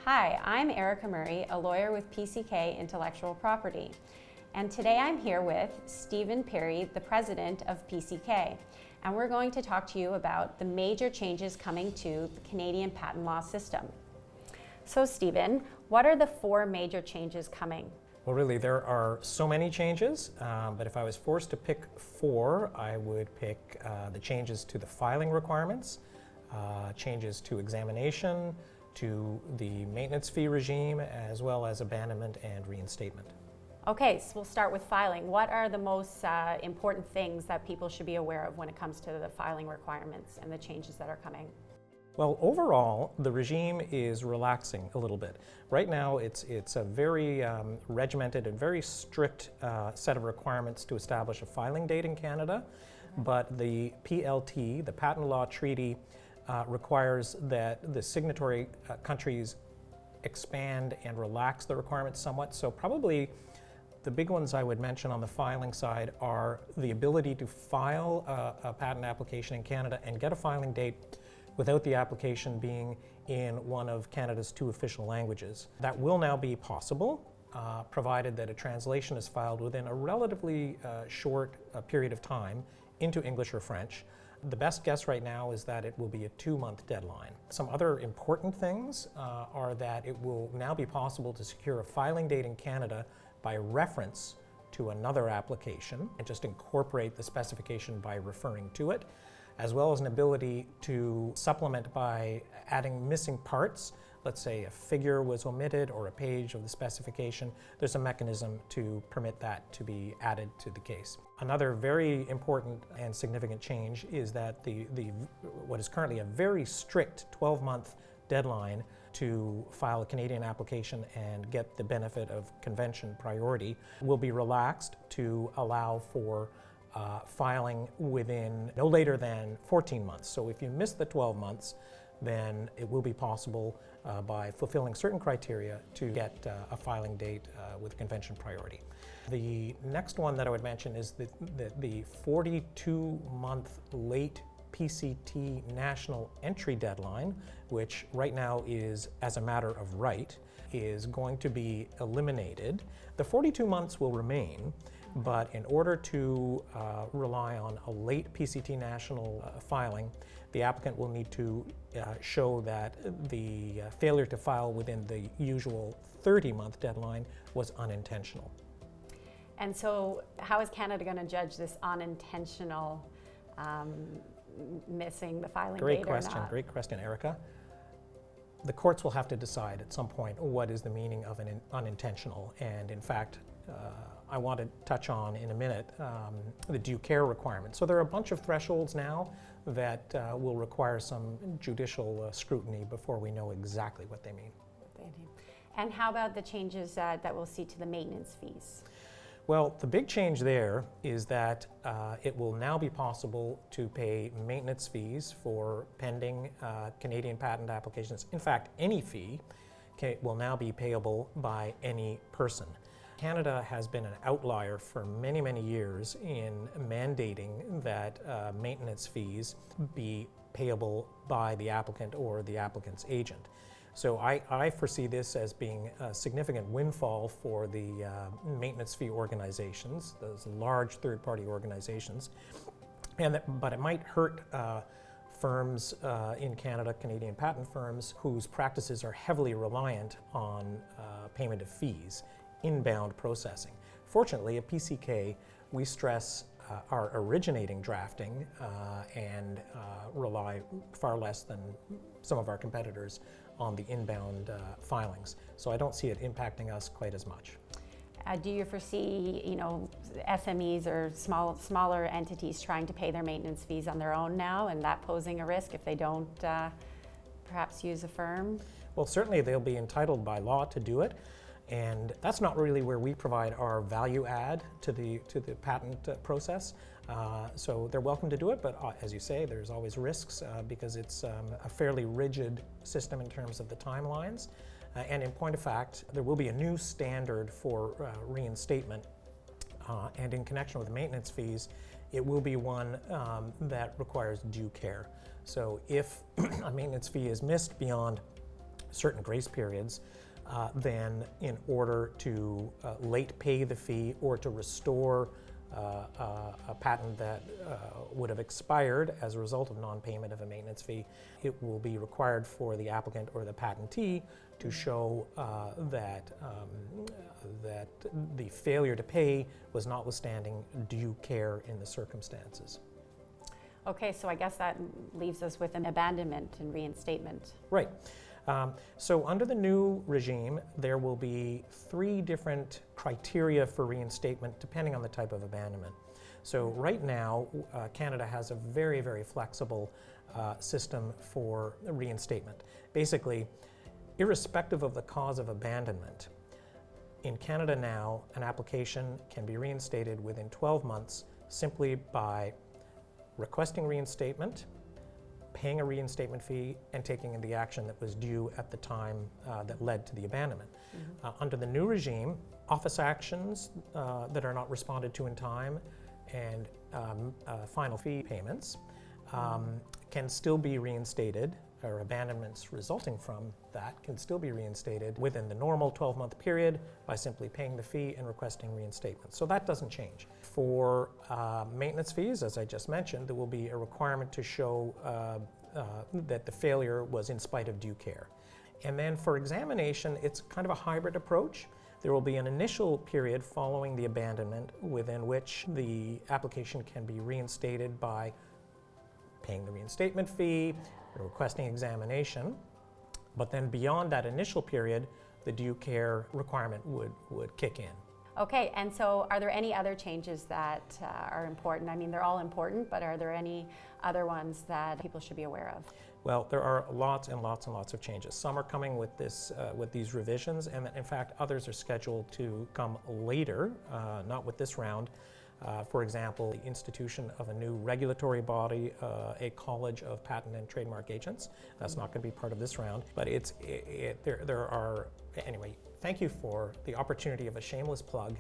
Hi, I'm Erika Murray, a lawyer with PCK Intellectual Property. And today I'm here with Stephen Perry, the president of PCK. And we're going to talk to you about the major changes coming to the Canadian patent law system. So Stephen, what are the 4 major changes coming? Well, really, there are so many changes, but if I was forced to pick 4, I would pick the changes to the filing requirements, changes to examination, to the maintenance fee regime, as well as abandonment and reinstatement. Okay, so we'll start with filing. What are the most important things that people should be aware of when it comes to the filing requirements and the changes that are coming? Well, overall, the regime is relaxing a little bit. Right now, it's a very regimented and very strict set of requirements to establish a filing date in Canada, but the PLT, the Patent Law Treaty, requires that the signatory countries expand and relax the requirements somewhat. So probably the big ones I would mention on the filing side are the ability to file a patent application in Canada and get a filing date without the application being in one of Canada's 2 official languages. That will now be possible, provided that a translation is filed within a relatively short period of time into English or French. The best guess right now is that it will be a 2-month deadline. Some other important things are that it will now be possible to secure a filing date in Canada by reference to another application and just incorporate the specification by referring to it, as well as an ability to supplement by adding missing parts. Let's say a figure was omitted or a page of the specification. There's a mechanism to permit that to be added to the case. Another very important and significant change is that what is currently a very strict 12-month deadline to file a Canadian application and get the benefit of convention priority will be relaxed to allow for filing within no later than 14 months. So if you miss the 12 months, then it will be possible by fulfilling certain criteria to get a filing date with convention priority. The next one that I would mention is the 42-month late PCT national entry deadline, which right now is, as a matter of right, is going to be eliminated. The 42 months will remain, but in order to rely on a late PCT national filing, the applicant will need to show that the failure to file within the usual 30-month deadline was unintentional. And so how is Canada going to judge this unintentional missing the filing date or not? Great question, Erika. The courts will have to decide at some point what is the meaning of an unintentional, and in fact, I want to touch on in a minute the due care requirement. So there are a bunch of thresholds now that will require some judicial scrutiny before we know exactly what they mean. And how about the changes that we'll see to the maintenance fees? Well, the big change there is that it will now be possible to pay maintenance fees for pending Canadian patent applications. In fact, any fee will now be payable by any person. Canada has been an outlier for many, many years in mandating that maintenance fees be payable by the applicant or the applicant's agent. So I foresee this as being a significant windfall for the maintenance fee organizations, those large third-party organizations, but it might hurt firms in Canada, Canadian patent firms, whose practices are heavily reliant on payment of fees, inbound processing. Fortunately, at PCK, we stress our originating drafting and rely far less than some of our competitors on the inbound filings. So I don't see it impacting us quite as much. Do you foresee, SMEs or smaller entities trying to pay their maintenance fees on their own now, and that posing a risk if they don't perhaps use a firm? Well, certainly they'll be entitled by law to do it. And that's not really where we provide our value add to the patent process. So they're welcome to do it, but as you say, there's always risks because it's a fairly rigid system in terms of the timelines. And in point of fact, there will be a new standard for reinstatement. And in connection with maintenance fees, it will be one that requires due care. So if a maintenance fee is missed beyond certain grace periods, then in order to late pay the fee or to restore a patent that would have expired as a result of non-payment of a maintenance fee, it will be required for the applicant or the patentee to show that the failure to pay was notwithstanding due care in the circumstances. Okay, so I guess that leaves us with an abandonment and reinstatement. Right. So under the new regime, there will be 3 different criteria for reinstatement depending on the type of abandonment. So right now, Canada has a very, very flexible system for reinstatement. Basically, irrespective of the cause of abandonment, in Canada now, an application can be reinstated within 12 months simply by requesting reinstatement, paying a reinstatement fee, and taking the action that was due at the time that led to the abandonment. Under the new regime, office actions that are not responded to in time and final fee payments can still be reinstated, or abandonments resulting from that can still be reinstated within the normal 12-month period by simply paying the fee and requesting reinstatement. So that doesn't change. For maintenance fees, as I just mentioned, there will be a requirement to show that the failure was in spite of due care. And then for examination, it's kind of a hybrid approach. There will be an initial period following the abandonment within which the application can be reinstated by paying the reinstatement fee, requesting examination, but then beyond that initial period, the due care requirement would kick in. Okay, and so are there any other changes that are important? I mean, they're all important, but are there any other ones that people should be aware of? Well, there are lots and lots and lots of changes. Some are coming with these revisions, and in fact, others are scheduled to come later, not with this round. For example, the institution of a new regulatory body, a college of patent and trademark agents. That's not going to be part of this round, but there are, anyway, thank you for the opportunity of a shameless plug.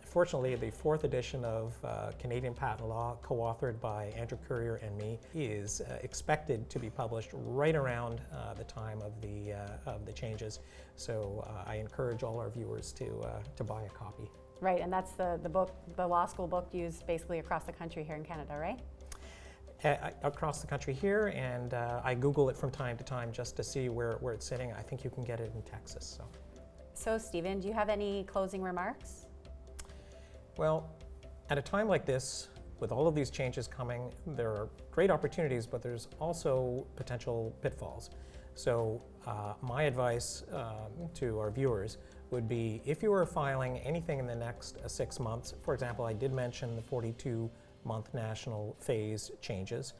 Fortunately, the 4th edition of Canadian Patent Law, co-authored by Andrew Currier and me, is expected to be published right around the time of the changes. So I encourage all our viewers to buy a copy. Right, and that's the book, the law school book used basically across the country here in Canada, right? Across the country here, and I Google it from time to time just to see where it's sitting. I think you can get it in Texas. So Stephen, do you have any closing remarks? Well, at a time like this, with all of these changes coming, there are great opportunities, but there's also potential pitfalls. So my advice to our viewers would be, if you are filing anything in the next 6 months, for example, I did mention the 42-month national phase changes,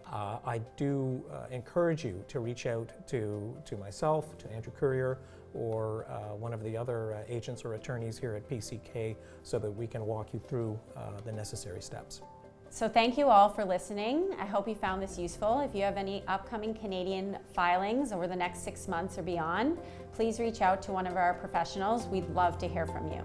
I do encourage you to reach out to myself, to Andrew Currier, or one of the other agents or attorneys here at PCK so that we can walk you through the necessary steps. So thank you all for listening. I hope you found this useful. If you have any upcoming Canadian filings over the next 6 months or beyond, please reach out to one of our professionals. We'd love to hear from you.